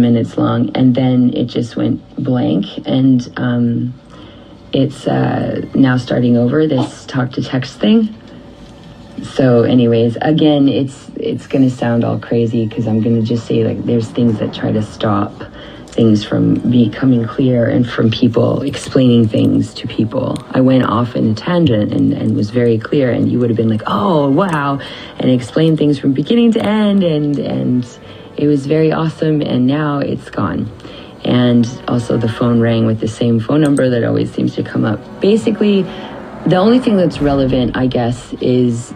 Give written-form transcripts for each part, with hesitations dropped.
minutes long, and then it just went blank, and it's now starting over, this talk to text thing. So anyways, again, it's gonna sound all crazy because I'm gonna just say, like, there's things that try to stop things from becoming clear and from people explaining things to people. I went off in a tangent and was very clear, and you would have been like, oh wow, and explained things from beginning to end, and it was very awesome, and now it's gone. And also the phone rang with the same phone number that always seems to come up. Basically, the only thing that's relevant, I guess, is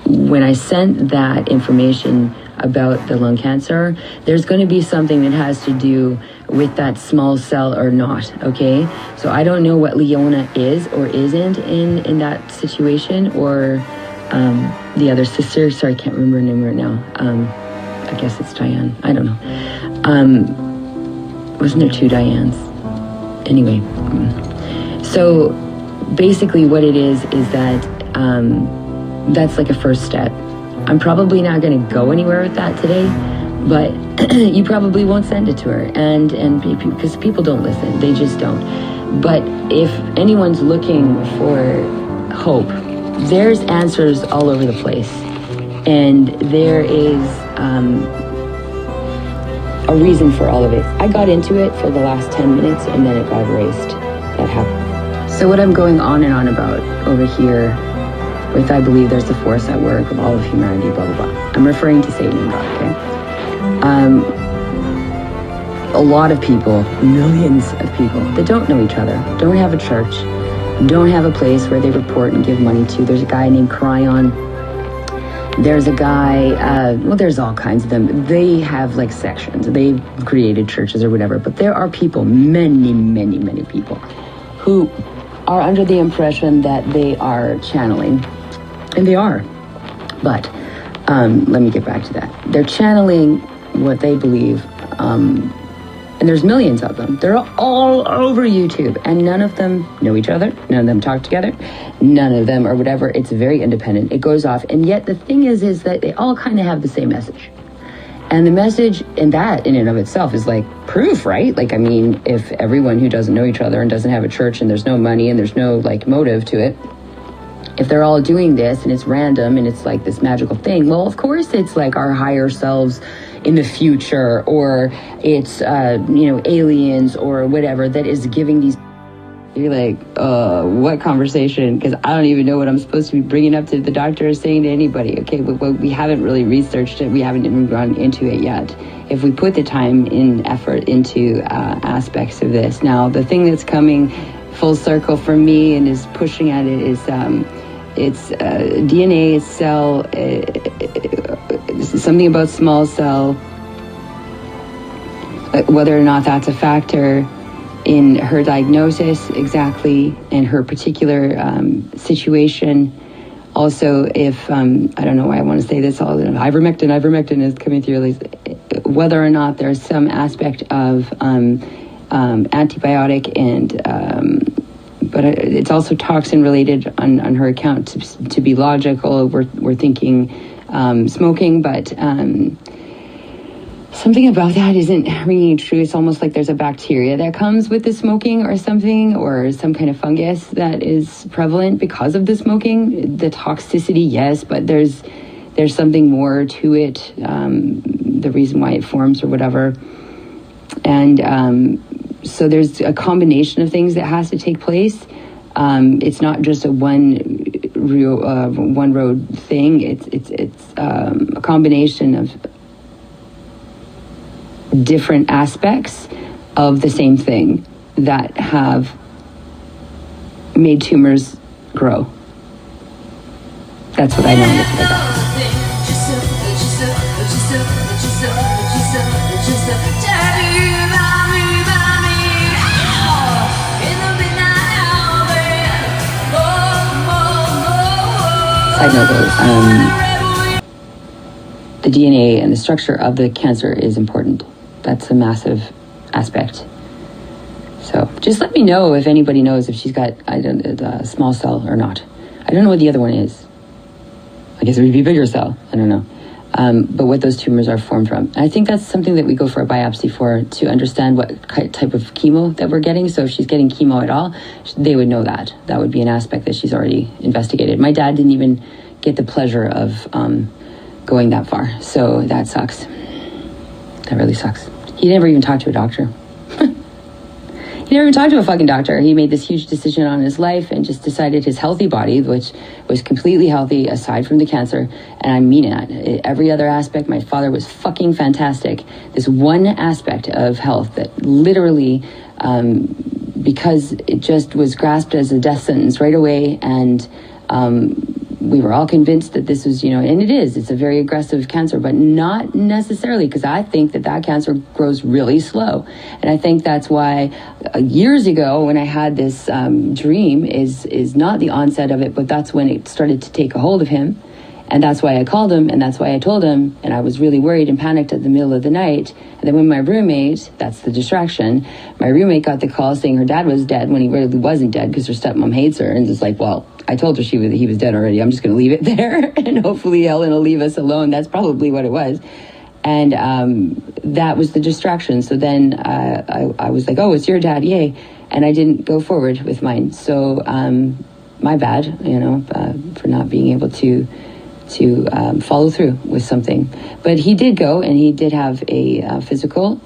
when I sent that information about the lung cancer, there's going to be something that has to do with that small cell or not, okay? So I don't know what Leona is or isn't in that situation, or the other sister, sorry, I can't remember her name right now. I guess it's Diane, I don't know. Wasn't there two Dianes? Anyway, so basically what it is that that's like a first step. I'm probably not going to go anywhere with that today, but you probably won't send it to her, and because people don't listen, they just don't. But if anyone's looking for hope, there's answers all over the place, and there is a reason for all of it. I got into it for the last 10 minutes, and then it got erased. That happened. So what I'm going on and on about over here with, I believe there's a force at work of all of humanity, blah, blah, blah. I'm referring to Satan and God, okay? A lot of people, millions of people that don't know each other, don't have a church, don't have a place where they report and give money to. There's a guy named Cryon. There's a guy, well, there's all kinds of them. They have like sections. They've created churches or whatever, but there are people, many, many, many people who are under the impression that they are channeling. And they are, but let me get back to that. They're channeling what they believe, and there's millions of them. They're all over YouTube, and none of them know each other. None of them talk together. None of them or whatever. It's very independent. It goes off, and yet the thing is that they all kind of have the same message. And the message, and that in and of itself is like proof, right? Like, I mean, if everyone who doesn't know each other and doesn't have a church and there's no money and there's no like motive to it, if they're all doing this and it's random and it's like this magical thing, well, of course it's like our higher selves in the future, or it's, aliens or whatever that is giving these. You're like, what conversation? Because I don't even know what I'm supposed to be bringing up to the doctor or saying to anybody. Okay, but we haven't really researched it. We haven't even gone into it yet. If we put the time and effort into aspects of this. Now, the thing that's coming full circle for me and is pushing at it is it's DNA cell, something about small cell, whether or not that's a factor in her diagnosis exactly, in her particular situation. Also, if, I don't know why I want to say this, all ivermectin is coming through, whether or not there's some aspect of antibiotic and but it's also toxin related on her account to be logical. We're thinking smoking, but something about that isn't ringing true. It's almost like there's a bacteria that comes with the smoking or something, or some kind of fungus that is prevalent because of the smoking. The toxicity, yes, but there's something more to it, the reason why it forms or whatever. And so there's a combination of things that has to take place. It's not just a one road thing. It's a combination of different aspects of the same thing that have made tumors grow. That's what I know. That's what I got. Side note though, the DNA and the structure of the cancer is important. That's a massive aspect. So just let me know if anybody knows if she's got a small cell or not. I don't know what the other one is. I guess it would be bigger cell. I don't know. but what those tumors are formed from. And I think that's something that we go for a biopsy for, to understand what type of chemo that we're getting. So if she's getting chemo at all, they would know that. That would be an aspect that she's already investigated. My dad didn't even get the pleasure of going that far. So that sucks. That really sucks. He never even talked to a doctor. He never even talked to a fucking doctor. He made this huge decision on his life and just decided his healthy body, which was completely healthy aside from the cancer, and I mean it. Every other aspect, my father was fucking fantastic. This one aspect of health that literally, because it just was grasped as a death sentence right away, and we were all convinced that this was, and it's a very aggressive cancer, but not necessarily, because I think that cancer grows really slow. And I think that's why years ago when I had this dream is not the onset of it, but that's when it started to take a hold of him. And that's why I called him, and that's why I told him, and I was really worried and panicked at the middle of the night. And then when my roommate, that's the distraction, my roommate got the call saying her dad was dead when he really wasn't dead, because her stepmom hates her, and it's like, well, I told her he was dead already. I'm just going to leave it there, and hopefully Helen will leave us alone. That's probably what it was. And that was the distraction. So then I was like, oh, it's your dad, yay. And I didn't go forward with mine. So my bad, for not being able to follow through with something. But he did go, and he did have a physical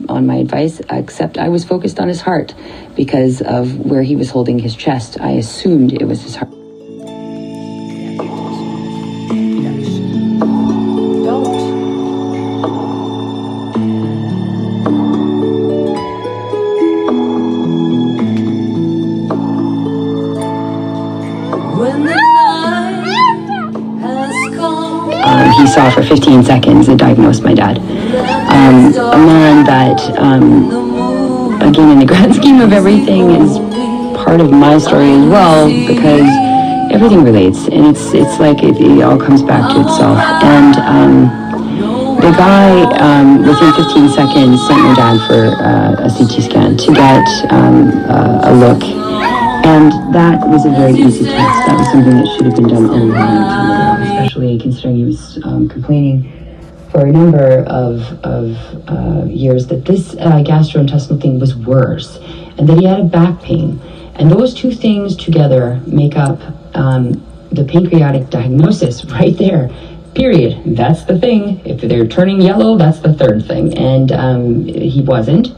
on my advice, except I was focused on his heart because of where he was holding his chest. I assumed it was his heart. He saw for 15 seconds and diagnosed my dad. A man that, again, in the grand scheme of everything, is part of my story as well, because everything relates, and it's like it all comes back to itself. And the guy, within 15 seconds, sent my dad for a CT scan to get a look. And that was a very easy test. That was something that should have been done a long time ago, especially considering he was complaining for a number of years that this gastrointestinal thing was worse, and that he had a back pain. And those two things together make up the pancreatic diagnosis right there. Period. That's the thing. If they're turning yellow, that's the third thing. And he wasn't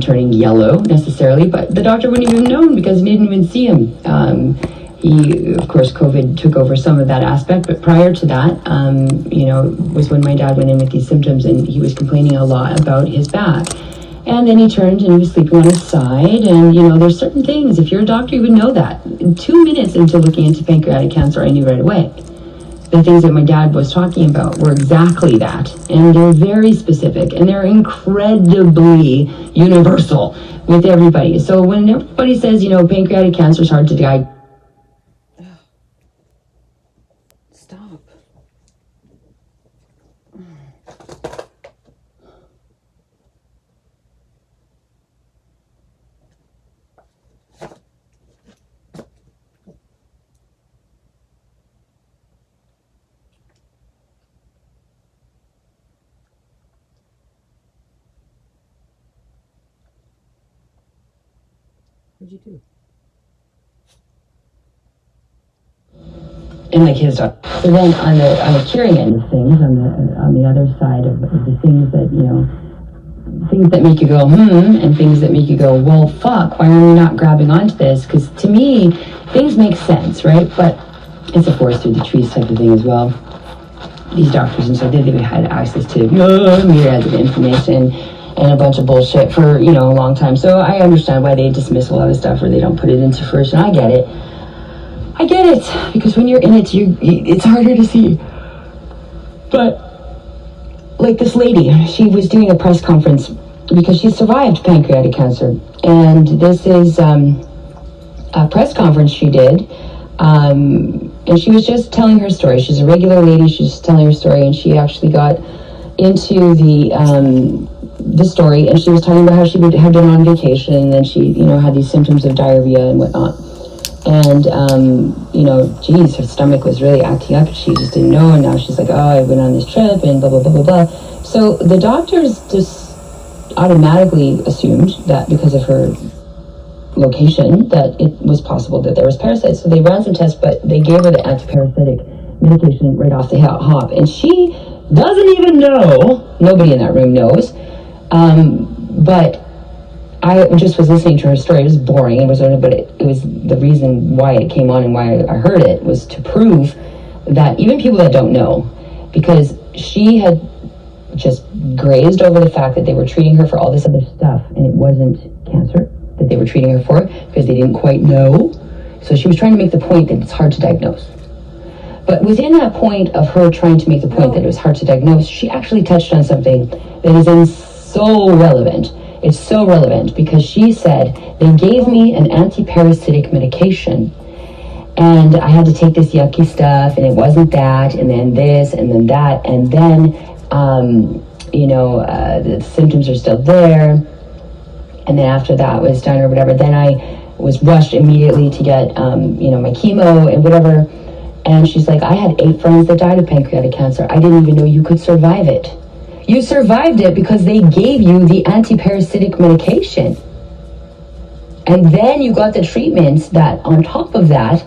turning yellow necessarily, but the doctor wouldn't even known because he didn't even see him. He, of course, COVID took over some of that aspect, but prior to that, was when my dad went in with these symptoms, and he was complaining a lot about his back. And then he turned and he was sleeping on his side, and there's certain things, if you're a doctor, you would know that. In 2 minutes into looking into pancreatic cancer, I knew right away. The things that my dad was talking about were exactly that, and they're very specific, and they're incredibly universal with everybody. So when everybody says, pancreatic cancer is hard to diagnose, stop. What'd you do? And like his doctor. So then on the curing end of things, on the other side of the things that, things that make you go, and things that make you go, well, fuck, why are we not grabbing onto this? Because to me, things make sense, right? But it's a forest through the trees type of thing as well. These doctors and so they had access to myriads of information and a bunch of bullshit for, a long time. So I understand why they dismiss a lot of stuff or they don't put it into fruition. I get it. Because when you're in it, it's harder to see. But like this lady, she was doing a press conference because she survived pancreatic cancer. And this is a press conference she did. And she was just telling her story. She's a regular lady. She's just telling her story. And she actually got into the story, and she was talking about how she had been on vacation, and then she, had these symptoms of diarrhea and whatnot. And, geez, her stomach was really acting up. She just didn't know. And now she's like, oh, I went on this trip and blah, blah, blah, blah, blah. So the doctors just automatically assumed that because of her location, that it was possible that there was parasites. So they ran some tests, but they gave her the antiparasitic medication right off the hop. And she doesn't even know. Nobody in that room knows. But I just was listening to her story. It was boring. It was the reason why it came on and why I heard it was to prove that even people that don't know, because she had just grazed over the fact that they were treating her for all this other stuff and it wasn't cancer that they were treating her for because they didn't quite know. So she was trying to make the point that it's hard to diagnose. But within that point of her trying to make the point that it was hard to diagnose, she actually touched on something that is so relevant. It's so relevant because she said, they gave me an anti-parasitic medication and I had to take this yucky stuff and it wasn't that and then this and then that and then, the symptoms are still there. And then after that was done or whatever, then I was rushed immediately to get, my chemo and whatever. And she's like, I had 8 friends that died of pancreatic cancer. I didn't even know you could survive it. You survived it because they gave you the anti-parasitic medication. And then you got the treatments that on top of that,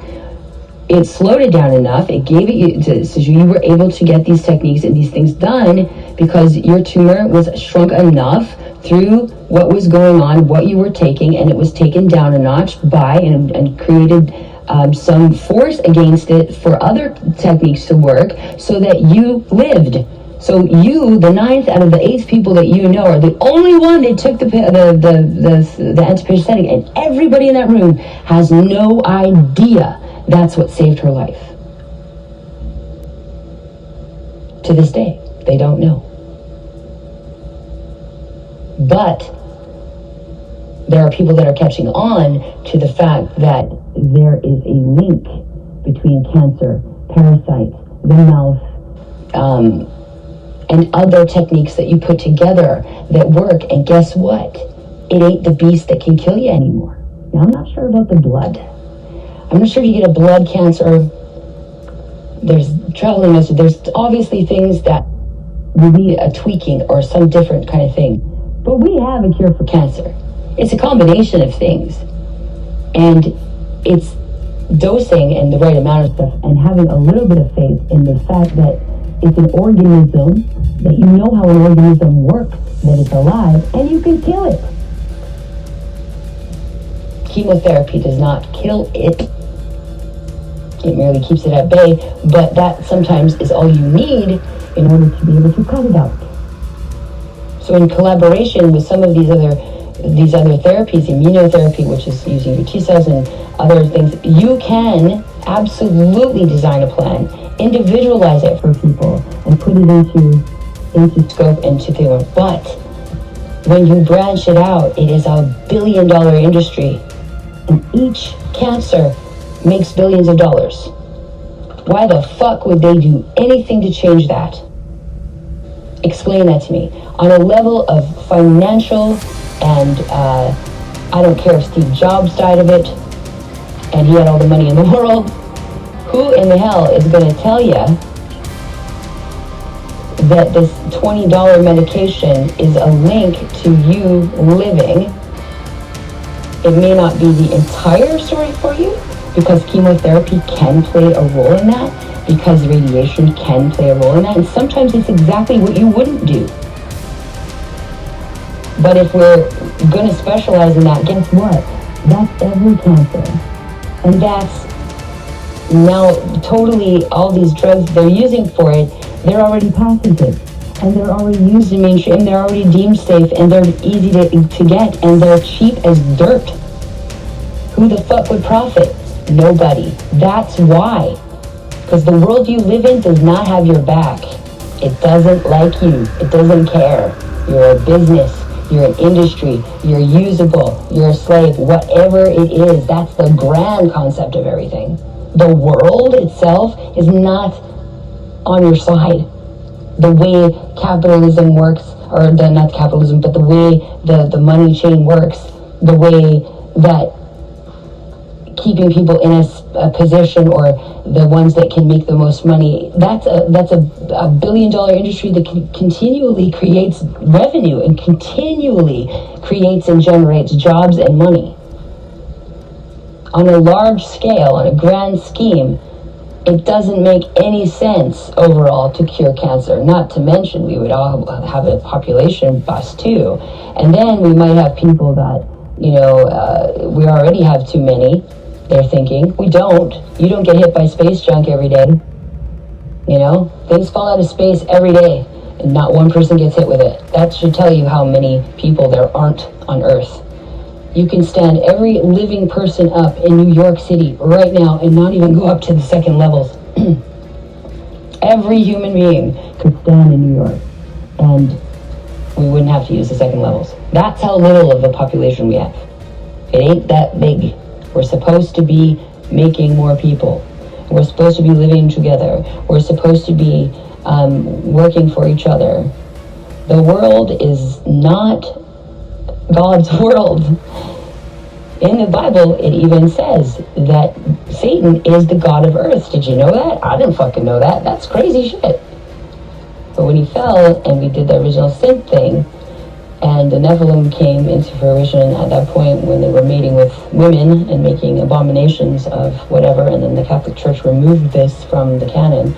it slowed it down enough. It gave it so you were able to get these techniques and these things done because your tumor was shrunk enough through what was going on, what you were taking, and it was taken down a notch by and created some force against it for other techniques to work so that you lived. So you, the 9th out of the 8 people that you know, are the only one that took the antiparasitic, and everybody in that room has no idea that's what saved her life. To this day, they don't know. But there are people that are catching on to the fact that there is a link between cancer, parasites, the mouth, and other techniques that you put together that work. And guess what? It ain't the beast that can kill you anymore. Now, I'm not sure about the blood. I'm not sure if you get a blood cancer. There's traveling message. There's obviously things that will need a tweaking or some different kind of thing. But we have a cure for cancer. It's a combination of things. And it's dosing and the right amount of stuff and having a little bit of faith in the fact that it's an organism, that you know how an organism works, that it's alive, and you can kill it. Chemotherapy does not kill it. It merely keeps it at bay, but that sometimes is all you need in order to be able to cut it out. So in collaboration with some of these other therapies, immunotherapy, which is using your T cells and other things, you can absolutely design a plan, individualize it for people, and put it into scope and to theory. But when you branch it out, it is a billion-dollar industry, and each cancer makes billions of dollars. Why the fuck would they do anything to change that? Explain that to me. On a level of financial and I don't care if Steve Jobs died of it and he had all the money in the world, who in the hell is going to tell you that this $20 medication is a link to you living? It may not be the entire story for you, because chemotherapy can play a role in that, because radiation can play a role in that, and sometimes it's exactly what you wouldn't do. But if we're going to specialize in that, guess what? That's every cancer. And that's now totally all these drugs they're using for it, they're already patented. And they're already used in mainstream, and they're already deemed safe, and they're easy to get, and they're cheap as dirt. Who the fuck would profit? Nobody. That's why. Because the world you live in does not have your back. It doesn't like you. It doesn't care. You're a business. You're an industry. You're usable. You're a slave. Whatever it is, that's the grand concept of everything. The world itself is not on your side. The way capitalism works, or not capitalism, but the way the money chain works, the way that keeping people in a position, or the ones that can make the most money. That's a billion-dollar industry that continually creates revenue and continually creates and generates jobs and money. On a large scale, on a grand scheme, it doesn't make any sense overall to cure cancer. Not to mention, we would all have a population bust too. And then we might have people that, we already have too many, they're thinking. We don't. You don't get hit by space junk every day. Things fall out of space every day, and not one person gets hit with it. That should tell you how many people there aren't on Earth. You can stand every living person up in New York City right now and not even go up to the second levels. Every human being could stand in New York, and we wouldn't have to use the second levels. That's how little of a population we have. It ain't that big. We're supposed to be making more people. We're supposed to be living together. We're supposed to be working for each other. The world is not God's world. In the Bible, it even says that Satan is the god of earth. Did you know that? I didn't fucking know that. That's crazy shit. But when he fell and we did the original sin thing, and the Nephilim came into fruition at that point when they were mating with women and making abominations of whatever, and then the Catholic Church removed this from the canon,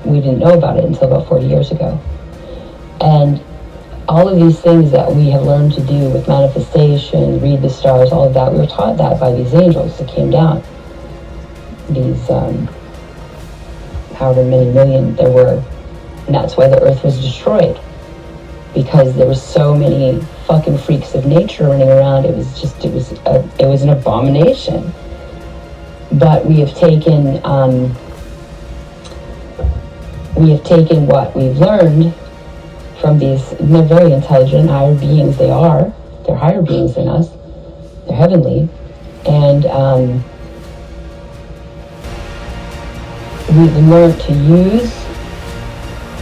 we didn't know about it until about 40 years ago. And all of these things that we have learned to do with manifestation, read the stars, all of that, we were taught that by these angels that came down. These, however many million there were. And that's why the earth was destroyed. Because there were so many fucking freaks of nature running around. It was an abomination. But we have taken what we've learned from these, and they're very intelligent, higher beings they are. They're higher beings than us. They're heavenly. And we've learned to use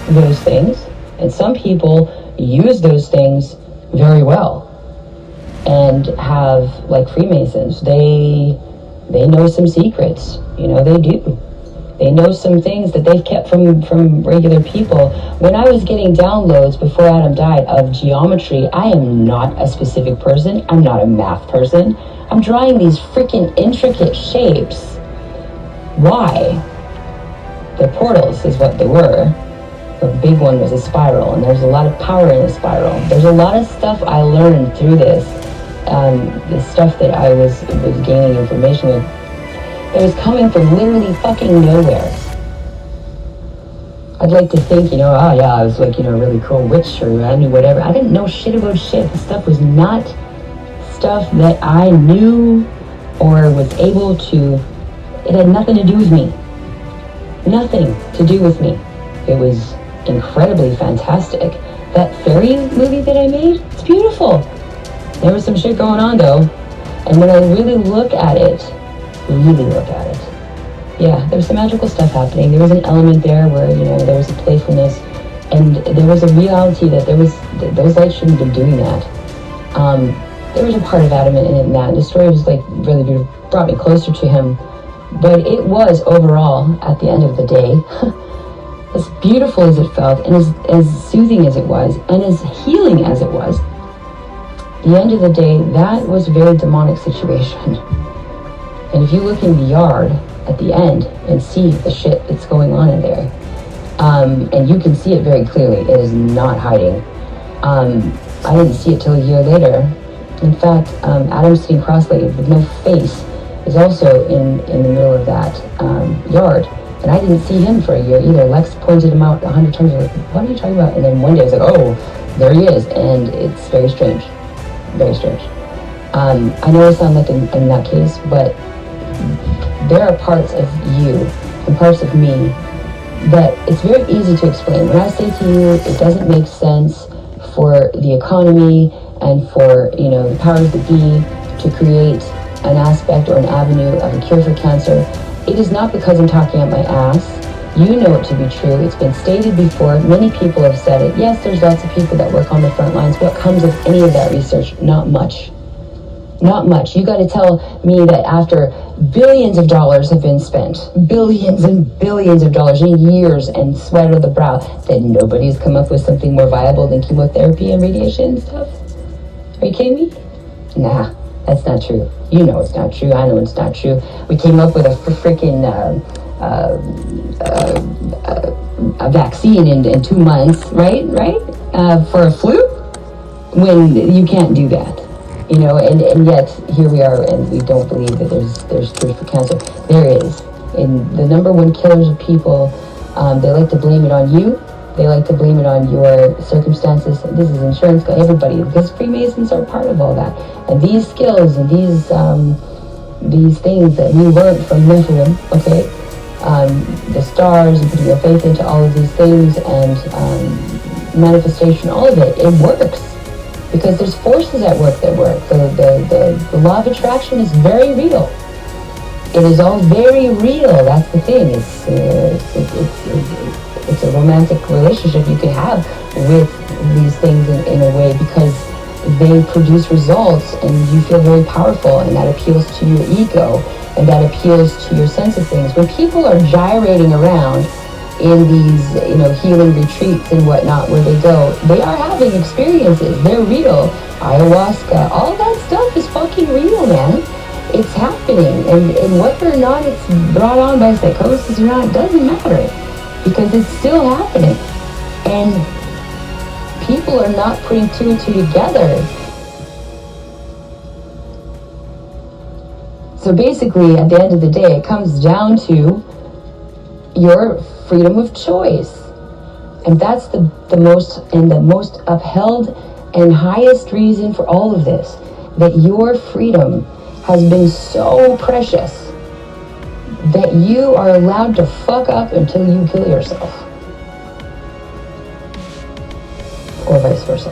those things. And some people use those things very well. And have, like Freemasons, they know some secrets. They do. They know some things that they've kept from regular people. When I was getting downloads before Adam died of geometry, I am not a specific person. I'm not a math person. I'm drawing these freaking intricate shapes. Why? The portals is what they were. The big one was a spiral, and there's a lot of power in a spiral. There's a lot of stuff I learned through this. The stuff that I was gaining information with. It was coming from literally fucking nowhere. I'd like to think, I was like, a really cool witch, or I knew whatever. I didn't know shit about shit. The stuff was not stuff that I knew or was able to, it had nothing to do with me. Nothing to do with me. It was incredibly fantastic. That fairy movie that I made, it's beautiful. There was some shit going on though. And when I really look at it, yeah, there was some magical stuff happening. There was an element there where, there was a playfulness, and there was a reality that those lights shouldn't have been doing that. There was a part of Adam in that. The story was like really beautiful, brought me closer to him. But it was overall, at the end of the day, as beautiful as it felt, and as soothing as it was, and as healing as it was, at the end of the day, that was a very demonic situation. And if you look in the yard at the end and see the shit that's going on in there, and you can see it very clearly, it is not hiding. I didn't see it till a year later. In fact, Adam sitting cross-legged with no face is also in the middle of that yard. And I didn't see him for a year either. Lex pointed him out 100 times. Like, what are you talking about? And then one day I was like, oh, there he is. And it's very strange. Very strange. I know I sound like in that case, but there are parts of you and parts of me that it's very easy to explain. When I say to you, it doesn't make sense for the economy and for, the powers that be to create an aspect or an avenue of a cure for cancer. It is not because I'm talking out my ass. You know it to be true. It's been stated before. Many people have said it. Yes, there's lots of people that work on the front lines. What comes of any of that research? Not much. Not much. You got to tell me that after billions of dollars have been spent, billions and billions of dollars in years and sweat of the brow, that nobody's come up with something more viable than chemotherapy and radiation and stuff? Are you kidding me? Nah, that's not true. You know it's not true. I know it's not true. We came up with a freaking a vaccine in 2 months, right? For a flu, when you can't do that. And yet here we are, and we don't believe that there's cure for cancer. There is. And the number one killers of people, they like to blame it on you. They like to blame it on your circumstances. This is insurance, everybody, because Freemasons are part of all that. And these skills and these things that we learned from Nephilim, okay, the stars and putting your faith into all of these things and manifestation, all of it works. Because there's forces at work that work. The law of attraction is very real. It is all very real. That's the thing. It's a romantic relationship you can have with these things in a way, because they produce results and you feel very powerful, and that appeals to your ego and that appeals to your sense of things. When people are gyrating around in these, healing retreats and whatnot, where they go, they are having experiences. They're real. Ayahuasca, all that stuff is fucking real, man. It's happening. And whether or not it's brought on by psychosis or not, doesn't matter, because it's still happening. And people are not putting two and two together. So basically, at the end of the day, it comes down to your freedom of choice. And that's the most upheld and highest reason for all of this, that your freedom has been so precious that you are allowed to fuck up until you kill yourself, or vice versa.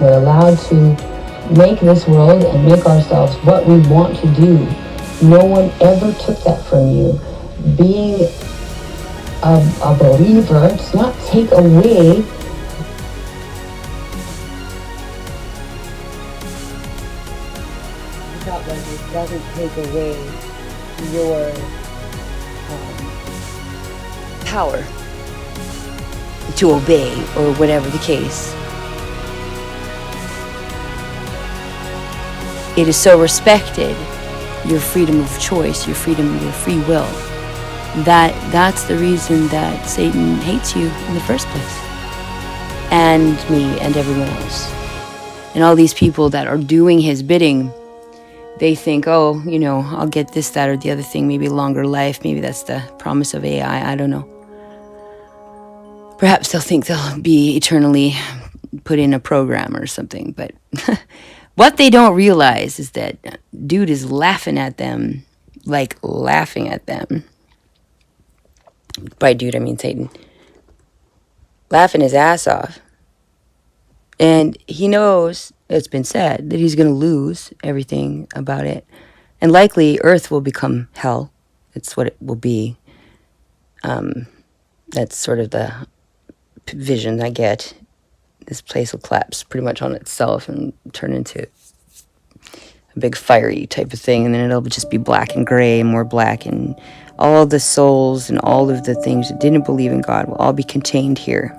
We're allowed to make this world and make ourselves what we want to do. No one ever took that from you. Being a believer does not take away it doesn't take away your power to obey, or whatever the case. It is so respected, your freedom of choice, your freedom, your free will. That's the reason that Satan hates you in the first place, and me and everyone else. And all these people that are doing his bidding, they think, oh, I'll get this, that, or the other thing, maybe longer life, maybe that's the promise of AI, I don't know. Perhaps they'll think they'll be eternally put in a program or something, but what they don't realize is that dude is laughing at them, like laughing at them. By dude, I mean Satan. Laughing his ass off. And he knows, it's been said, that he's going to lose everything about it. And likely Earth will become hell. It's what it will be. That's sort of the vision I get. This place will collapse pretty much on itself and turn into a big fiery type of thing. And then it'll just be black and gray, more black, and all the souls and all of the things that didn't believe in God will all be contained here,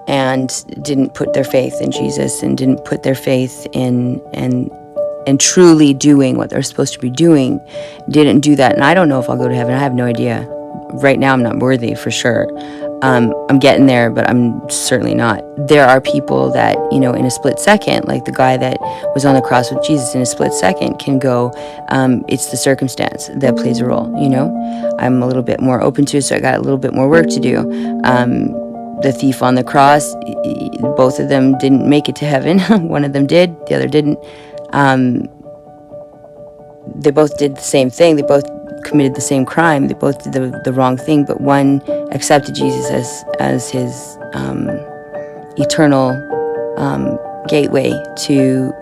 and didn't put their faith in Jesus, and didn't put their faith in and truly doing what they're supposed to be doing, didn't do that. And I don't know if I'll go to heaven. I have no idea. Right now I'm not worthy, for sure. I'm getting there, but I'm certainly not. There are people that, in a split second, like the guy that was on the cross with Jesus, in a split second can go, it's the circumstance that plays a role, I'm a little bit more open to it, so I got a little bit more work to do. The thief on the cross, both of them didn't make it to heaven. One of them did, the other didn't. They both did the same thing. They both committed the same crime. They both did the wrong thing, but one accepted Jesus as his eternal gateway to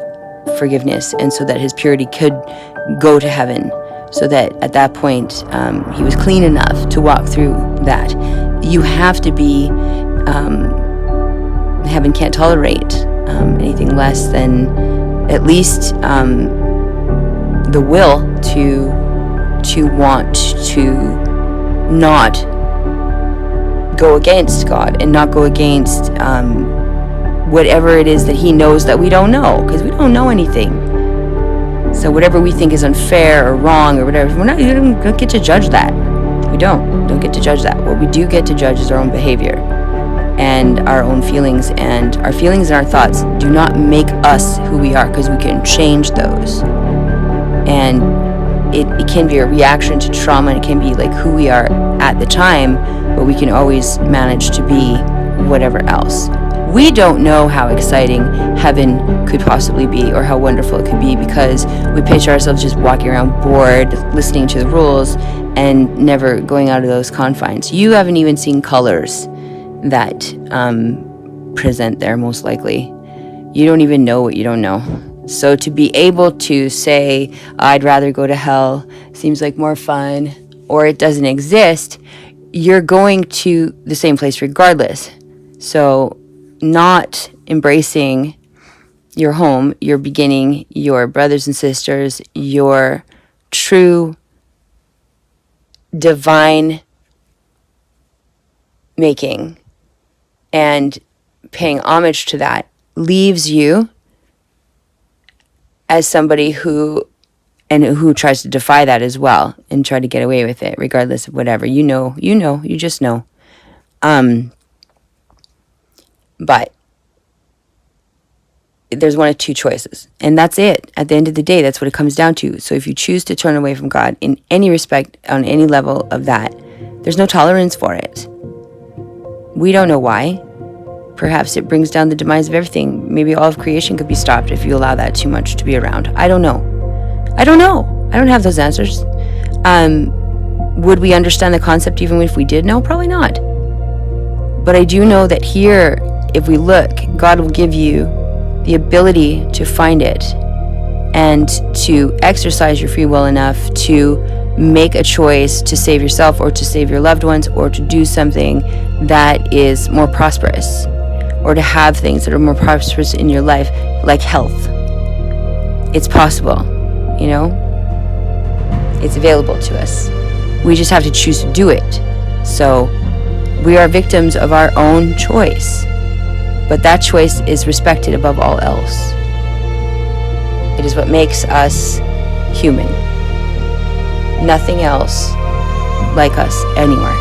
forgiveness, and so that his purity could go to heaven, so that at that point he was clean enough to walk through that. You have to be, heaven can't tolerate anything less than at least the will to want to not go against God and not go against whatever it is that he knows that we don't know, because we don't know anything. So whatever we think is unfair or wrong or whatever, you don't get to judge that. We don't get to judge that. What we do get to judge is our own behavior and our own feelings, and our feelings and our thoughts do not make us who we are, because we can change those. And it can be a reaction to trauma, and it can be like who we are at the time, but we can always manage to be whatever else. We don't know how exciting heaven could possibly be or how wonderful it could be, because we picture ourselves just walking around bored, listening to the rules, and never going out of those confines. You haven't even seen colors that present there, most likely. You don't even know what you don't know. So to be able to say, I'd rather go to hell, seems like more fun, or it doesn't exist, you're going to the same place regardless. So not embracing your home, your beginning, your brothers and sisters, your true divine making, and paying homage to that leaves you as somebody who tries to defy that as well and try to get away with it regardless of whatever. You just know. But there's one of two choices, and that's it. At the end of the day, that's what it comes down to. So if you choose to turn away from God in any respect, on any level of that, there's no tolerance for it. We don't know why. Perhaps it brings down the demise of everything. Maybe all of creation could be stopped if you allow that too much to be around. I don't know. I don't have those answers. Would we understand the concept even if we did know? Probably not. But I do know that here, if we look, God will give you the ability to find it and to exercise your free will enough to make a choice to save yourself or to save your loved ones or to do something that is more prosperous, or to have things that are more prosperous in your life, like health. It's possible, It's available to us. We just have to choose to do it. So we are victims of our own choice, but that choice is respected above all else. It is what makes us human. Nothing else like us anywhere.